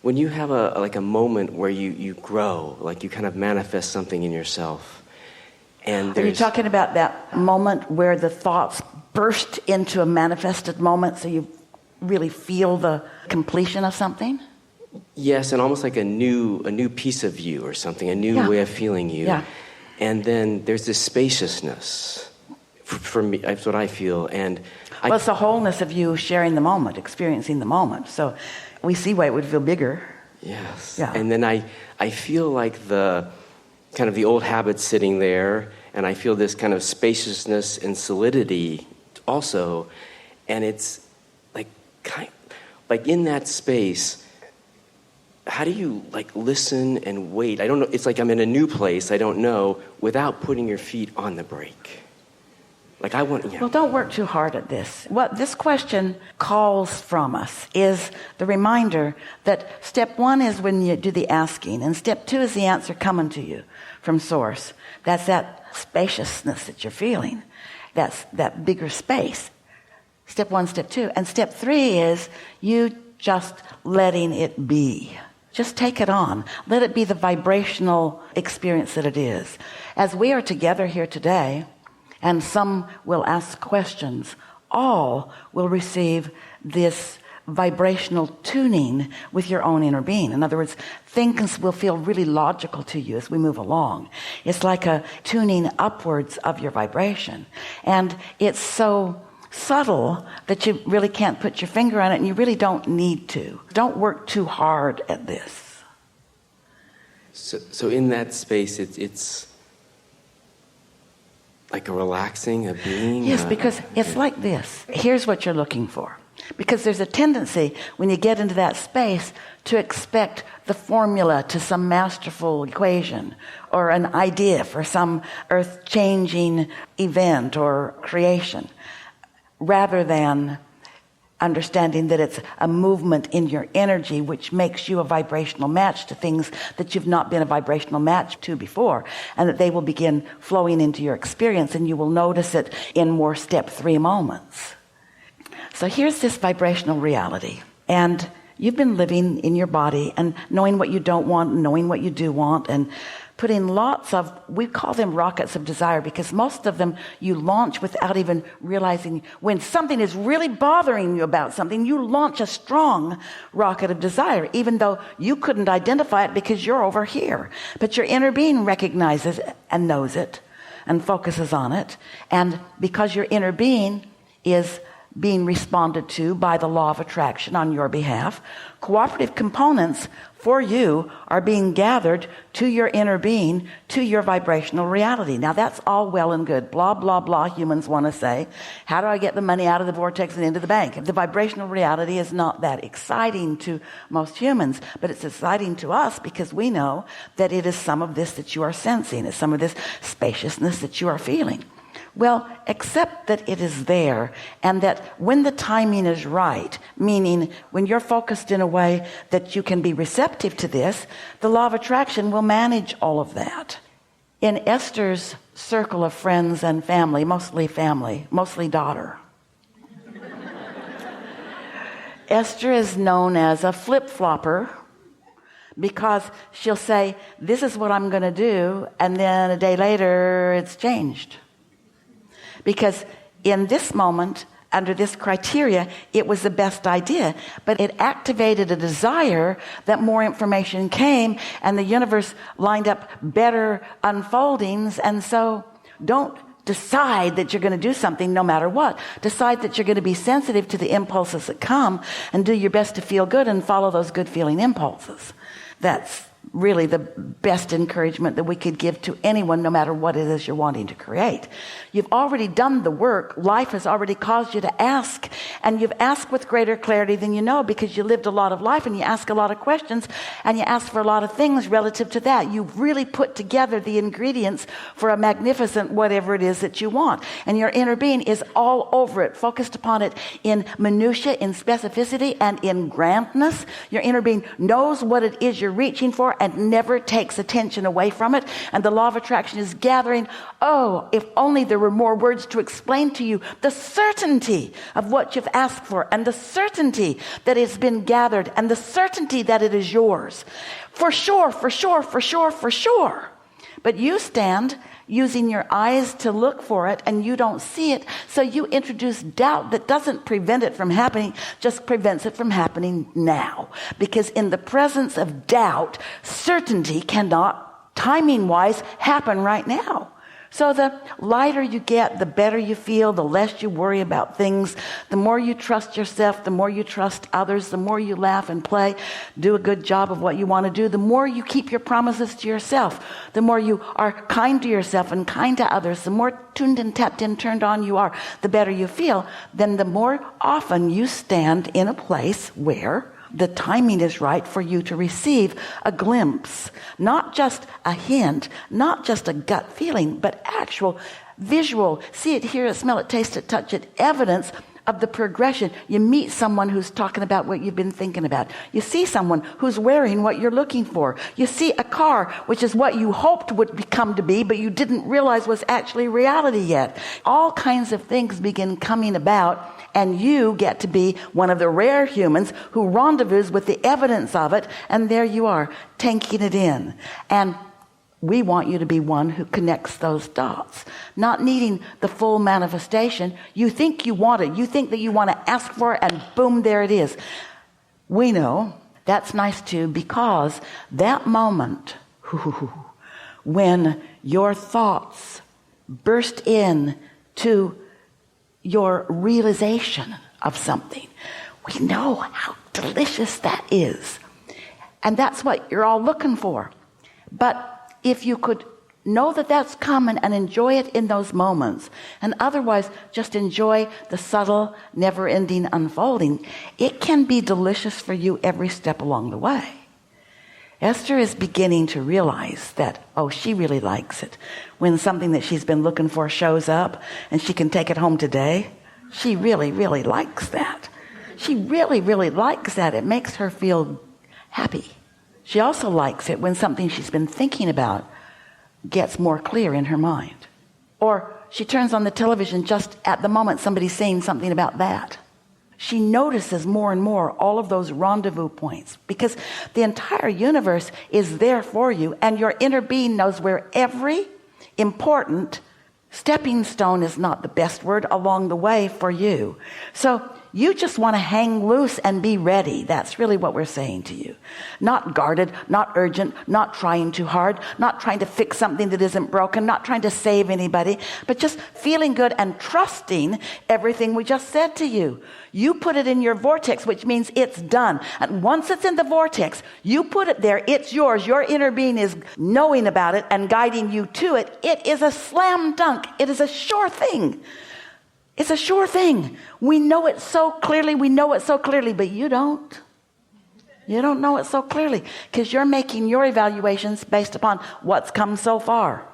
when you have a moment where you grow, like you kind of manifest something in yourself, and Are you talking about that moment where the thoughts burst into a manifested moment, so you really feel the completion of something? Yes, and almost like a new piece of you or something, a new way of feeling you. Yeah. And then there's this spaciousness. For me, that's what I feel. And well, it's the wholeness of you sharing the moment, experiencing the moment. So we see why it would feel bigger. Yes. Yeah. And then I feel like the kind of the old habits sitting there, and I feel this kind of spaciousness and solidity also. And it's like in that space, how do you like listen and wait? I don't know. It's like I'm in a new place. I don't know, without putting your feet on the brake. Like I want. Yeah. Well, don't work too hard at this. What this question calls from us is the reminder that step one is when you do the asking, and step two is the answer coming to you from source. That's that spaciousness that you're feeling. That's that bigger space. Step one, step two. And step three is you just letting it be. Just take it on. Let it be the vibrational experience that it is. As we are together here today, and some will ask questions, all will receive this vibrational tuning with your own inner being. In other words, things will feel really logical to you as we move along. It's like a tuning upwards of your vibration. And it's so subtle that you really can't put your finger on it, and you really don't need to. Don't work too hard at this. So in that space, it's like a relaxing, a being? Yes, because it's like this. Here's what you're looking for. Because there's a tendency when you get into that space to expect the formula to some masterful equation or an idea for some earth-changing event or creation, rather than understanding that it's a movement in your energy which makes you a vibrational match to things that you've not been a vibrational match to before, and that they will begin flowing into your experience, and you will notice it in more step three moments. So here's this vibrational reality, and you've been living in your body and knowing what you don't want, knowing what you do want, and putting lots of, we call them rockets of desire, because most of them you launch without even realizing. When something is really bothering you about something, you launch a strong rocket of desire, even though you couldn't identify it because you're over here. But your inner being recognizes it and knows it and focuses on it. And because your inner being is being responded to by the law of attraction on your behalf, cooperative components for you are being gathered to your inner being, to your vibrational reality. Now that's all well and good. Blah, blah, blah, humans want to say. How do I get the money out of the vortex and into the bank? The vibrational reality is not that exciting to most humans, but it's exciting to us because we know that it is some of this that you are sensing. It's some of this spaciousness that you are feeling. Well, accept that it is there, and that when the timing is right, meaning when you're focused in a way that you can be receptive to this, the law of attraction will manage all of that. In Esther's circle of friends and family, mostly daughter, Esther is known as a flip-flopper, because she'll say, this is what I'm going to do, and then a day later it's changed. Because in this moment, under this criteria, it was the best idea, but it activated a desire that more information came, and the universe lined up better unfoldings. And so don't decide that you're going to do something no matter what. Decide that you're going to be sensitive to the impulses that come and do your best to feel good and follow those good feeling impulses. That's really the best encouragement that we could give to anyone, no matter what it is you're wanting to create. You've already done the work. Life has already caused you to ask, and you've asked with greater clarity than you know, because you lived a lot of life and you ask a lot of questions and you ask for a lot of things relative to that. You've really put together the ingredients for a magnificent whatever it is that you want, and your inner being is all over it, focused upon it in minutia, in specificity, and in grandness. Your inner being knows what it is you're reaching for, for and never takes attention away from it. And the law of attraction is gathering, oh, if only there were more words to explain to you the certainty of what you've asked for, and the certainty that it's been gathered, and the certainty that it is yours. For sure, for sure, for sure, for sure. But you stand using your eyes to look for it, and you don't see it. So you introduce doubt that doesn't prevent it from happening, just prevents it from happening now. Because in the presence of doubt, certainty cannot, timing-wise, happen right now. So the lighter you get, the better you feel, the less you worry about things, the more you trust yourself, the more you trust others, the more you laugh and play, do a good job of what you want to do, the more you keep your promises to yourself, the more you are kind to yourself and kind to others, the more tuned and tapped in, turned on you are, the better you feel, then the more often you stand in a place where the timing is right for you to receive a glimpse, not just a hint, not just a gut feeling, but actual visual, see it, hear it, smell it, taste it, touch it, evidence of the progression. You meet someone who's talking about what you've been thinking about. You see someone who's wearing what you're looking for. You see a car, which is what you hoped would become to be, but you didn't realize was actually reality yet. All kinds of things begin coming about, and you get to be one of the rare humans who rendezvous with the evidence of it, and there you are, taking it in. And we want you to be one who connects those dots, not needing the full manifestation. You think you want it. You think that you want to ask for it, and boom, there it is. We know that's nice too, because that moment when your thoughts burst in to your realization of something, we know how delicious that is. And that's what you're all looking for. But if you could know that that's coming and enjoy it in those moments, and otherwise just enjoy the subtle, never-ending unfolding, it can be delicious for you every step along the way. Esther is beginning to realize that, oh, she really likes it. When something that she's been looking for shows up and she can take it home today, she really, really likes that. She really, really likes that. It makes her feel happy. She also likes it when something she's been thinking about gets more clear in her mind. Or she turns on the television just at the moment somebody's saying something about that. She notices more and more all of those rendezvous points, because the entire universe is there for you, and your inner being knows where every important stepping stone is not the best word along the way for you. So you just want to hang loose and be ready. That's really what we're saying to you. Not guarded, not urgent, not trying too hard, not trying to fix something that isn't broken, not trying to save anybody, but just feeling good and trusting everything we just said to you. You put it in your vortex, which means it's done. And once it's in the vortex, you put it there, it's yours. Your inner being is knowing about it and guiding you to it. It is a slam dunk. It is a sure thing. It's a sure thing. We know it so clearly. We know it so clearly, but you don't. You don't know it so clearly because you're making your evaluations based upon what's come so far.